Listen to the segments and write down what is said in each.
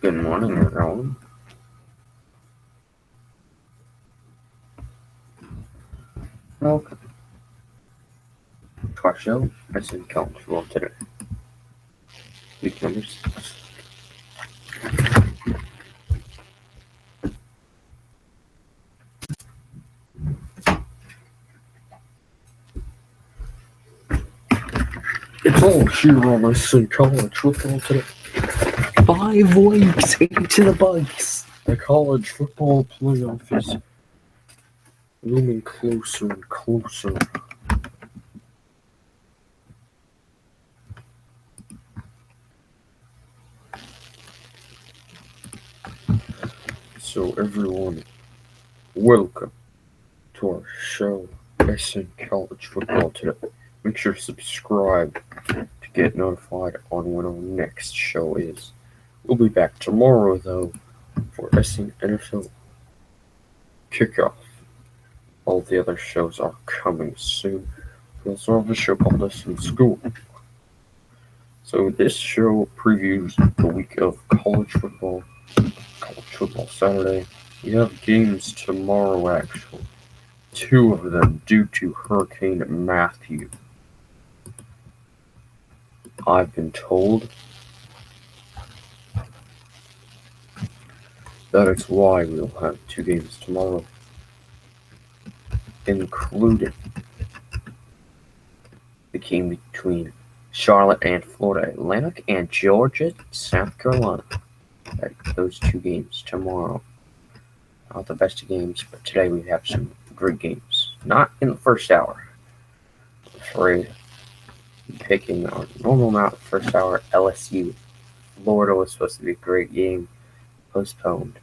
Good morning, everyone. Welcome to our show, SNCARES for today. Week number 6. It's all here on SNCARES football today. 5 weeks into the bikes. The college football playoff is looming closer and closer. So everyone, welcome to our show, SNCARES football today. Make sure to subscribe to get notified on when our next show is. We'll be back tomorrow, though, for SN NFL Kickoff. All the other shows are coming soon. We also have a show called SN School. So this show previews the week of college football Saturday. We have games tomorrow, actually. 2 of them due to Hurricane Matthew. I've been told that is why we'll have 2 games tomorrow, including the game between Charlotte and Florida Atlantic and Georgia, South Carolina. Those 2 games tomorrow. Not the best of games, but today we have some great games. Not in the first hour. I'm afraid picking our normal amount first hour. LSU Florida was supposed to be a great game. Postponed.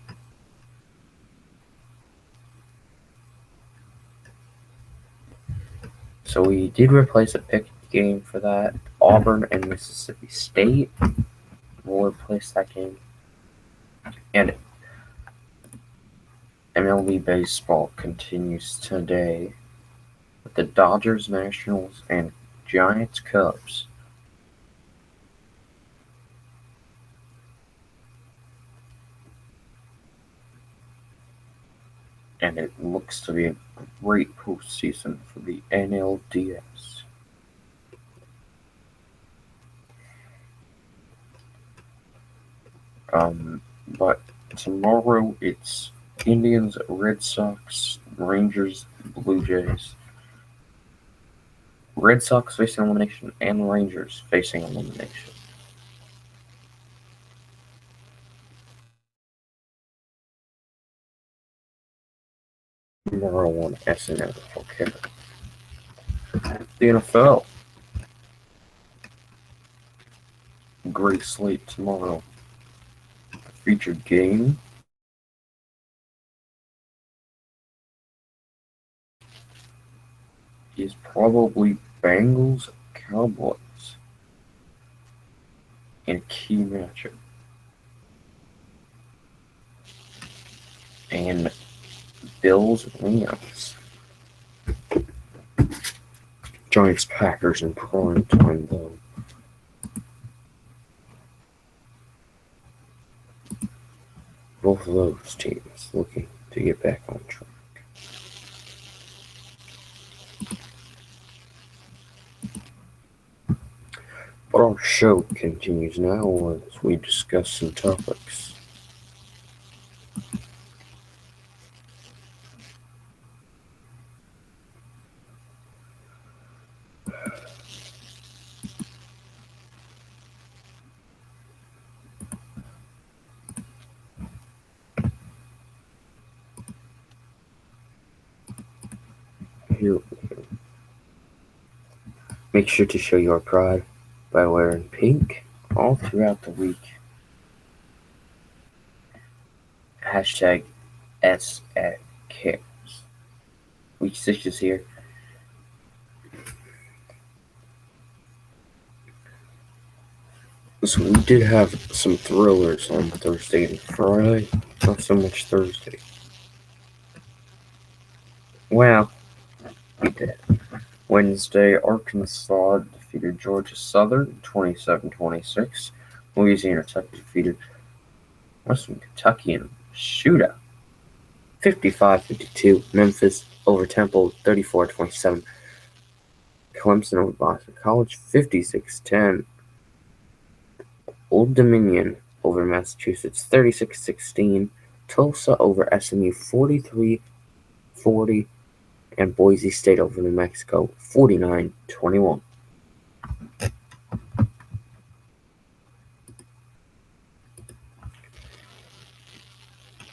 So we did replace a pick game for that. Auburn and Mississippi State. We'll replace that game. And MLB baseball continues today with the Dodgers, Nationals, and Giants, Cubs. And it looks to be a great postseason for the NLDS. But tomorrow it's Indians, Red Sox, Rangers, Blue Jays. Red Sox facing elimination and Rangers facing elimination. Tomorrow on SNL. Okay. The NFL. Great slate tomorrow. Featured game is probably Bengals Cowboys in a key matchup. And Bills Rams. Giants Packers in prime time though. Both of those teams looking to get back on track. But our show continues now as we discuss some topics. Here we go. Make sure to show your pride by wearing pink all throughout the week. Hashtag SNCARES. Week 6 is here. So we did have some thrillers on Thursday and Friday. Not so much Thursday. Well, we did. Wednesday, Arkansas defeated Georgia Southern 27-26. Louisiana Tech defeated Western Kentucky in a shootout. 55-52. Memphis over Temple, 34-27. Clemson over Boston College, 56-10. Old Dominion over Massachusetts, 36-16. Tulsa over SMU, 43-40. And Boise State over New Mexico, 49-21.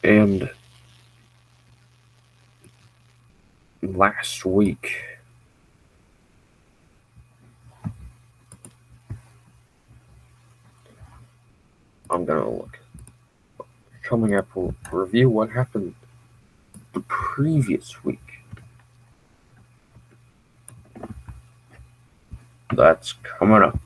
And last week, I'm gonna look. Coming up, we'll review what happened the previous week. That's coming up.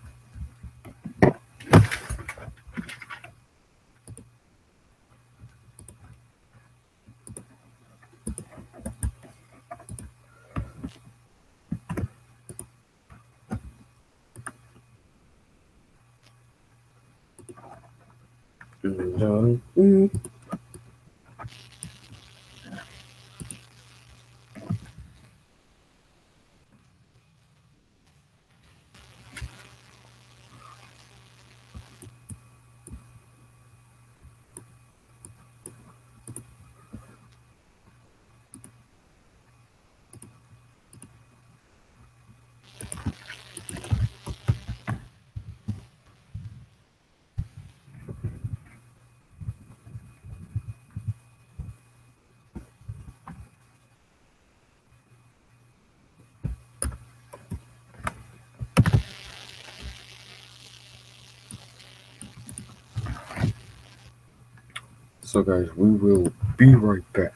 So guys, we will be right back.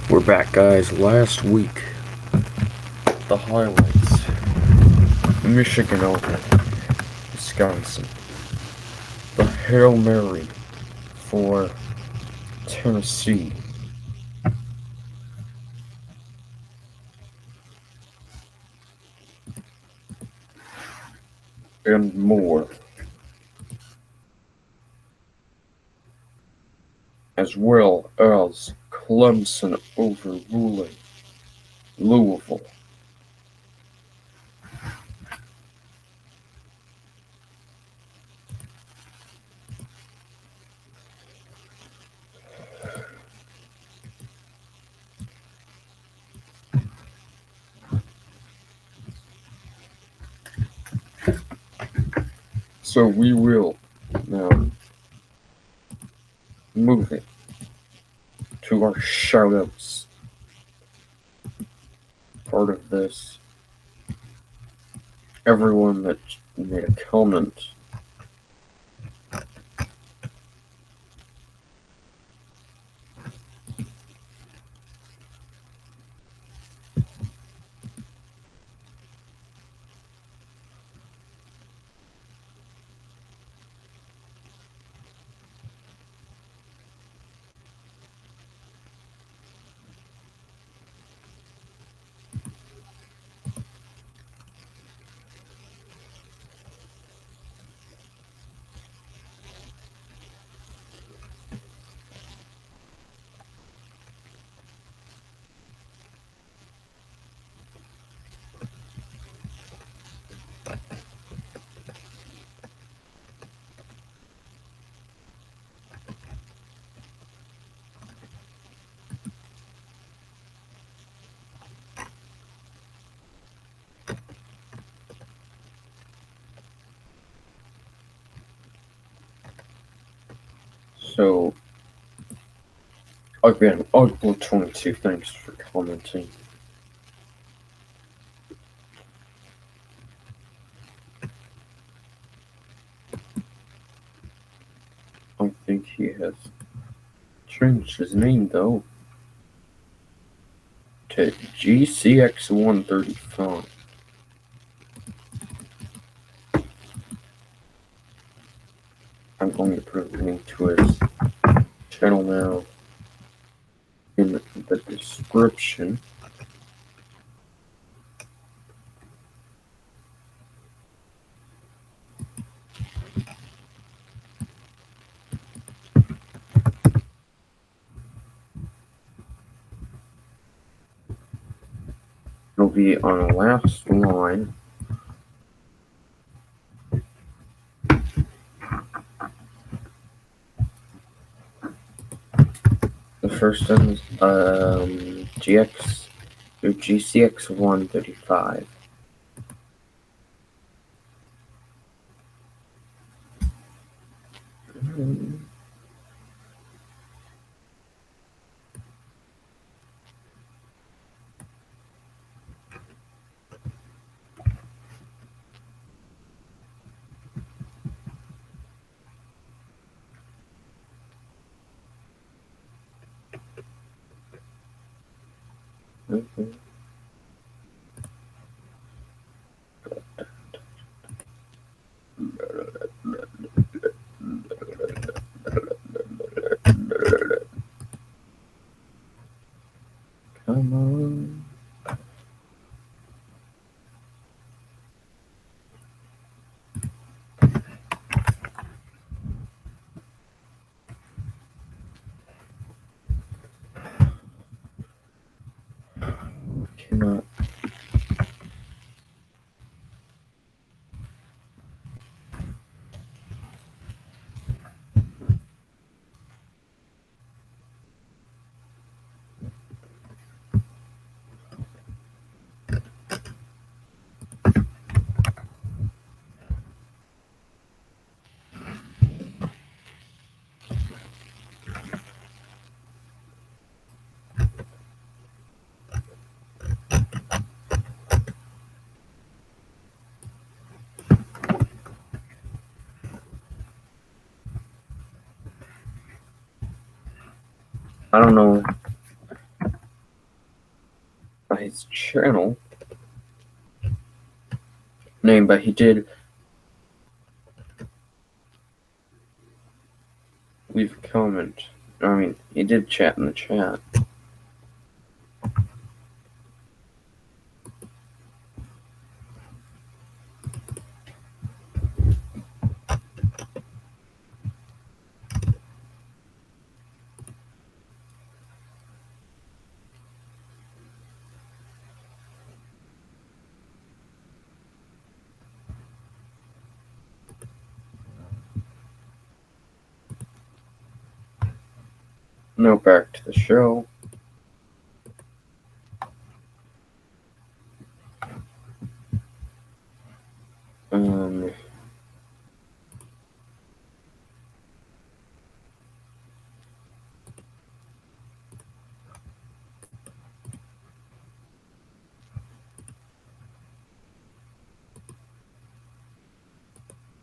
We're back, guys. Last week, the highlights: Michigan over Wisconsin. The Hail Mary for Tennessee. And more. As well as Clemson overruling Louisville. So we will Now, moving to our shoutouts. Part of this, everyone that made a comment. So, again, Ugly22, thanks for commenting. I think he has changed his name, though, to GCX135. I'm going to put a link to his channel now in the description. It'll be on the last line. The first one is GCX135. Come on. Cannot. I don't know his channel name, but he did leave a comment. I mean, he did chat in the chat. Now back to the show.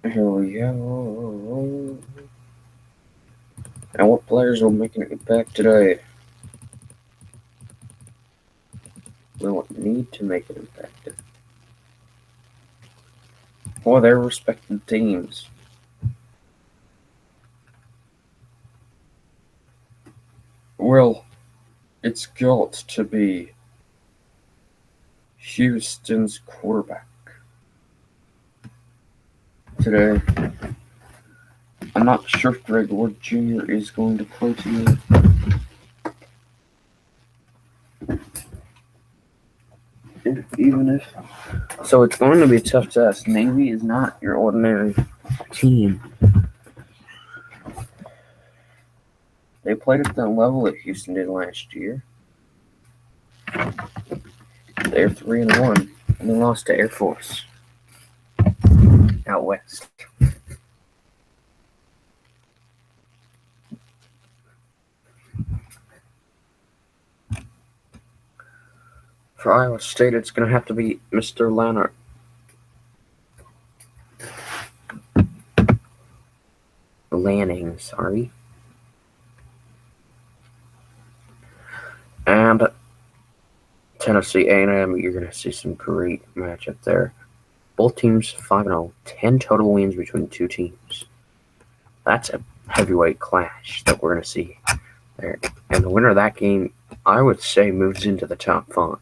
Here we go. And what players will make an impact today? Will need to make an impact for their respective teams. Well, it's got to be Houston's quarterback today. I'm not sure if Greg Ward Jr. is going to play today. Even if so, it's going to be a tough test. Navy is not your ordinary team. They played at the level that Houston did last year. They're 3-1, and they lost to Air Force out west. For Iowa State, it's going to have to be Mr. Lanner. Lanning, sorry. And Tennessee A&M, you're going to see some great matchup there. Both teams 5-0, 10 total wins between the two teams. That's a heavyweight clash that we're going to see there. And the winner of that game, I would say, moves into the top 5.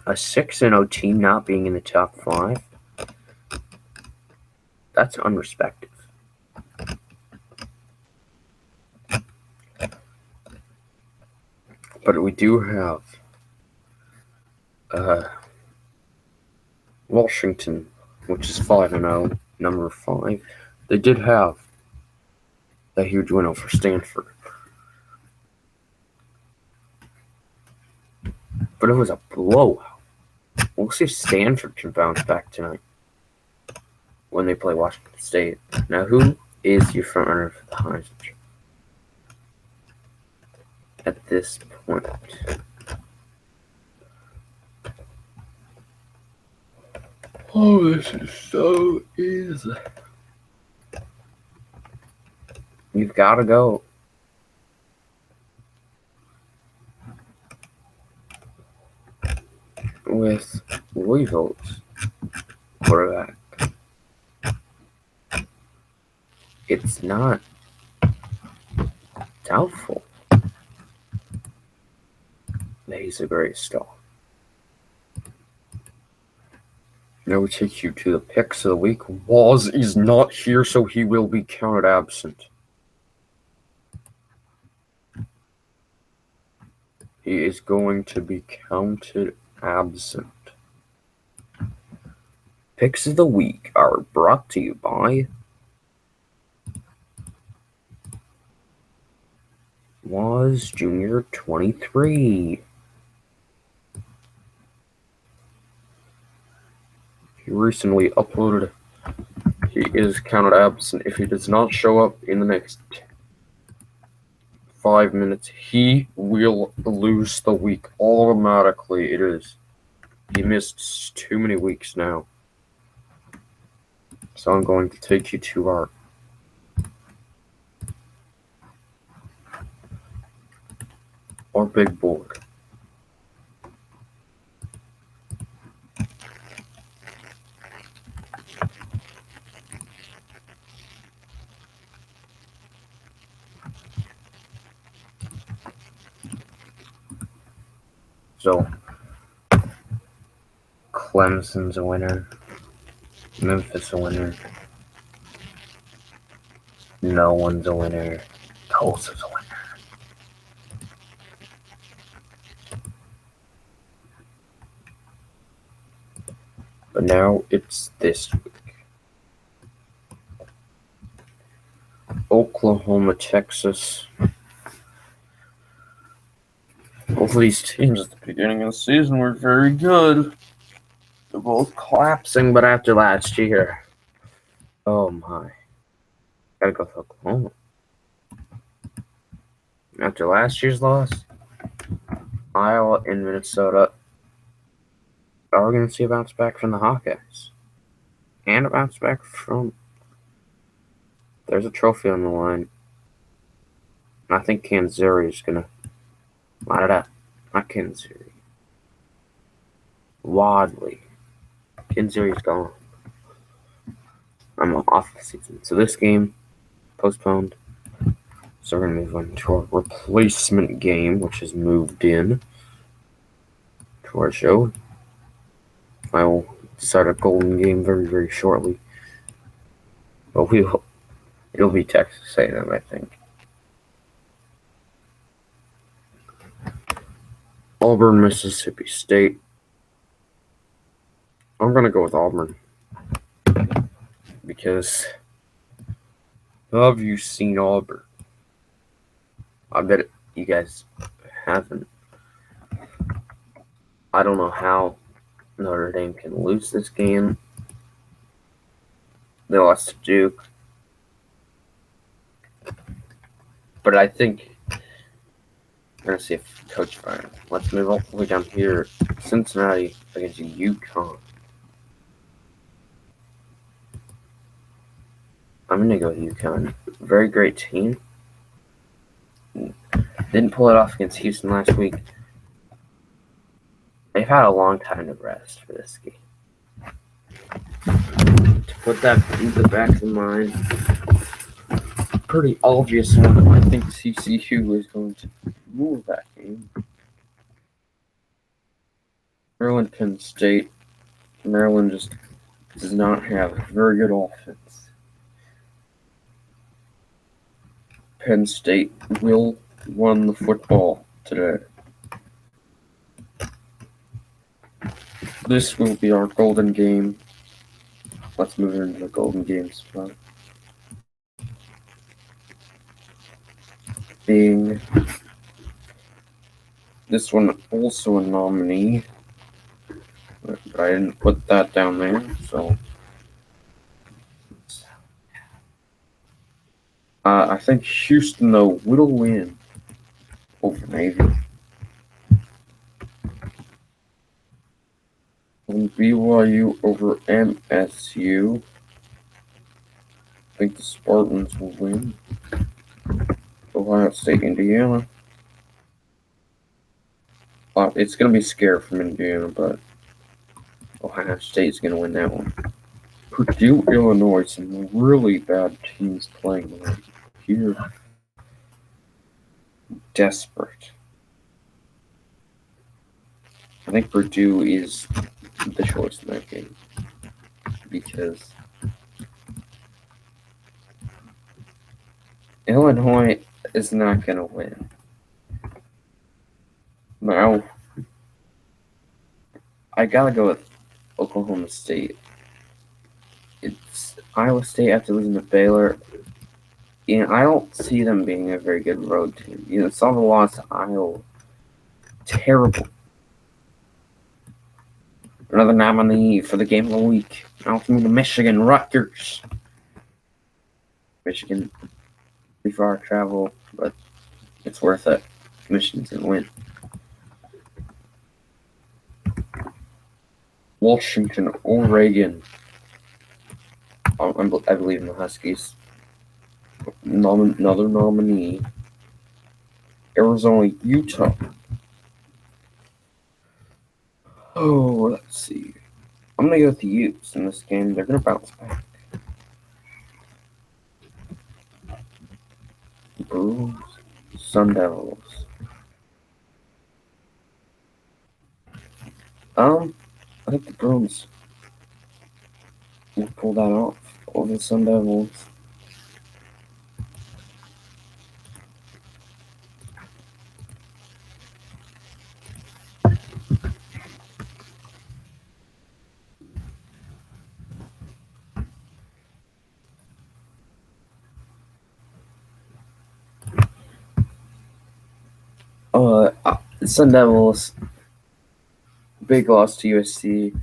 A 6-0 team not being in the top 5, that's unrespected. But we do have Washington, which is 5-0, number 5. They did have a huge win over Stanford. But it was a blowout. We'll see if Stanford can bounce back tonight when they play Washington State. Now, who is your front runner for the Heisman at this point? Oh, this is so easy. You've got to go with Louisville's quarterback. It's not doubtful that he's a great star. Now we take you to the picks of the week. Waz is not here, so he will be counted absent. He is going to be counted absent. Picks of the week are brought to you by Waz Jr. 23. He recently uploaded. He is counted absent. If he does not show up in the next 5 minutes, he will lose the week automatically. It is. He missed too many weeks now. So I'm going to take you to our big board. So, Clemson's a winner. Memphis a winner. No one's a winner. Tulsa's a winner. But now it's this week. Oklahoma, Texas. Both of these teams at the beginning of the season were very good. They're both collapsing, but after last year, oh my. Gotta go with Oklahoma. After last year's loss, Iowa and Minnesota Are we going to see a bounce back from the Hawkeyes? And a bounce back from... There's a trophy on the line. And I think Kanzeri is going to line it up. Not Kanzeri. Wadley. Kanzeri's gone. I'm off the season. So this game, postponed. So we're going to move on to our replacement game, which has moved in to our show. I will start a golden game very, very shortly. But it'll be Texas A&M, I think. Auburn, Mississippi State. I'm going to go with Auburn. Because have you seen Auburn? I bet you guys haven't. I don't know how Notre Dame can lose this game. They lost to Duke. But I think we're going to see if Coach fire. Let's move all the way down here. Cincinnati against UConn. I'm going to go with UConn. Very great team. Didn't pull it off against Houston last week. They've had a long time to rest for this game. To put that in the back of the mind, pretty obvious one. I think CCU is going to rule that game. Maryland, Penn State. Maryland just does not have a very good offense. Penn State will run the football today. This will be our golden game. Let's move into the golden game spot. Being this one also a nominee, but I didn't put that down there, so I think Houston though will win over Navy. And BYU over MSU. I think the Spartans will win. Ohio State, Indiana. It's going to be scared from Indiana, but Ohio State's going to win that one. Purdue, Illinois, some really bad teams playing right here. Desperate. I think Purdue is the choice in that game because Illinois is not going to win. Now, I gotta go with Oklahoma State. It's Iowa State after losing to Baylor. And I don't see them being a very good road team. Saw the loss to Iowa. Terrible. Another nominee for the game of the week. Now to Michigan, Rutgers. Michigan, pretty far travel, but it's worth it. Michigan's gonna win. Washington, Oregon. I believe in the Huskies. Another nominee. Arizona, Utah. Oh, let's see. I'm going to go with the Utes in this game. They're going to bounce back. Bruins, Sun Devils. I think the Bruins will pull that off over the Sun Devils. Sun Devils, big loss to USC.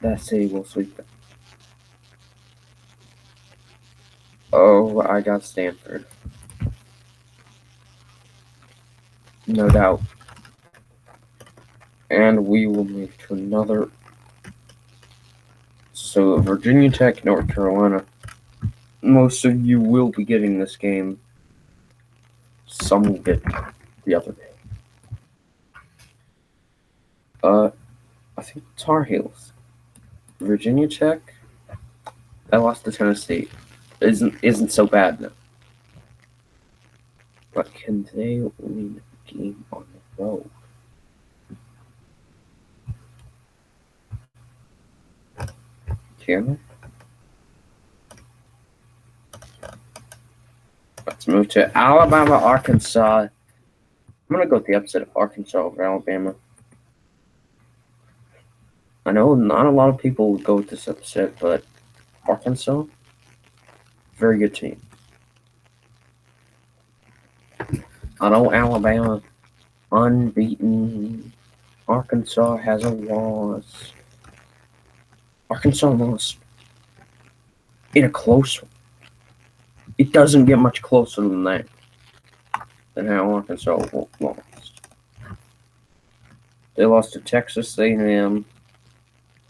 That city will sweep them. Oh, I got Stanford. no doubt. And we will move to another. So, Virginia Tech, North Carolina. Most of you will be getting this game. Some will get the other day. I think Tar Heels. Virginia Tech. I lost to Tennessee. Isn't so bad though. But can they win a game on the road? Can they? Let's move to Alabama, Arkansas. I'm gonna go with the upset of Arkansas over Alabama. I know not a lot of people would go with this upset, but Arkansas, very good team. I know Alabama, unbeaten. Arkansas has a loss. Arkansas lost in a close one. It doesn't get much closer than that, than how Arkansas lost. They lost to Texas A&M.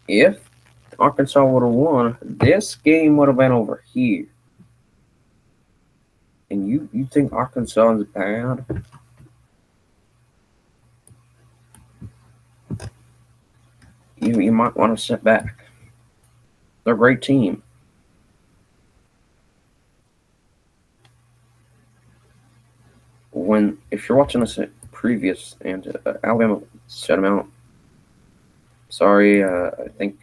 If Arkansas would have won, this game would have been over here. And you think Arkansas is bad? You might want to sit back. They're a great team. If you're watching this previous and Alabama shut them out. Sorry, I think,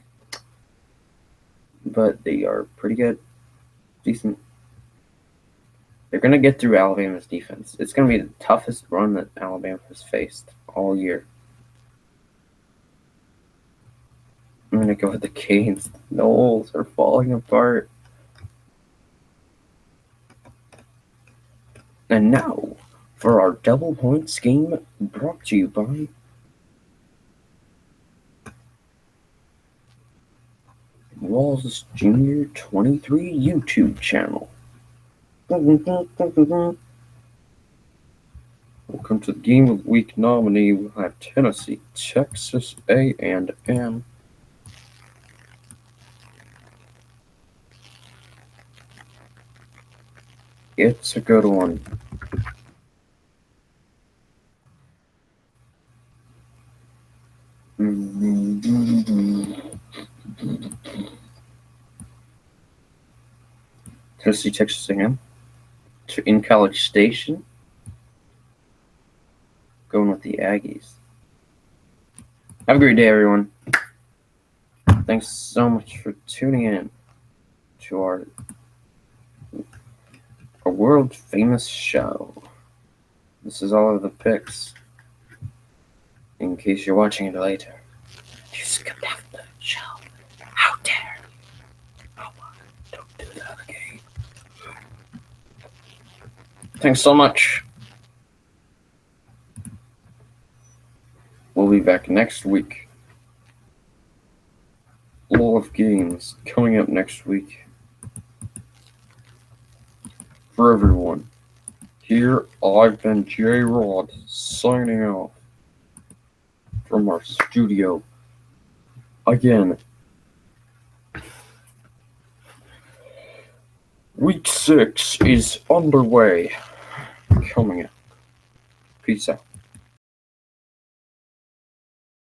but they are pretty good, decent. They're gonna get through Alabama's defense. It's gonna be the toughest run that Alabama has faced all year. I'm gonna go with the Canes. The Noles are falling apart. And now, for our double points game, brought to you by Walls Junior 23 YouTube channel. Welcome to the Game of the Week nominee. We'll have Tennessee, Texas A&M. It's a good one. Tennessee, Texas A&M. In College Station. Going with the Aggies. Have a great day, everyone. Thanks so much for tuning in to our world famous show. This is all of the picks. In case you're watching it later, you skipped out the show. How dare you? Oh, don't do that again. Thanks so much. We'll be back next week. A lot of games coming up next week. For everyone, here I've been J Rod signing off from our studio. Again, week 6 is underway. Coming up. Peace out.